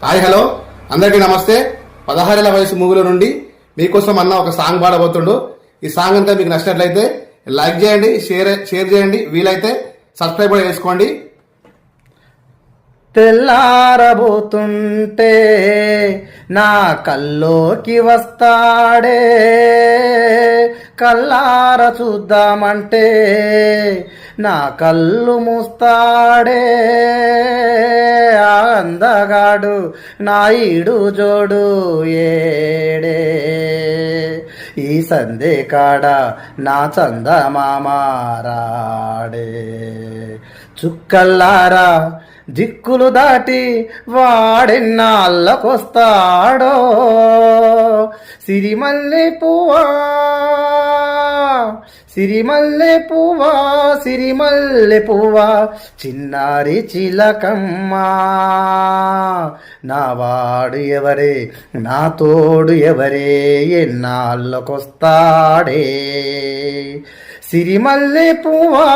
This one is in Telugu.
హాయ్ హలో అందరికీ నమస్తే. 16 వయసు మూవీలో నుండి మీకోసం అన్న ఒక సాంగ్ పాడబోతుండు. ఈ సాంగ్ అంతా మీకు నచ్చినట్లయితే లైక్ చేయండి, షేర్ చేయండి, వీలైతే సబ్స్క్రైబ్ కూడా చేసుకోండి. తెల్లారబోతుంటే నా కల్లోకి వస్తాడే, కల్లార చూద్దామంటే నా కళ్ళు మూస్తాడే. ఆ అందగాడు నా ఈడు జోడు ఏడే, ఈ సందే కాడ నా చందమామారాడే. చుక్కల్లారా దిక్కులు దాటి వాడెన్నాళ్ళకొస్తాడో, సిరిమల్లె పువ్వా సిరిమల్లె పువ్వా సిరిమల్లె పువ్వా చిన్నారి చిలకమ్మా. నా వాడు ఎవరే, నా తోడు ఎవరే, ఎన్నాళ్ళకొస్తాడే. సిరిమల్లె పువ్వా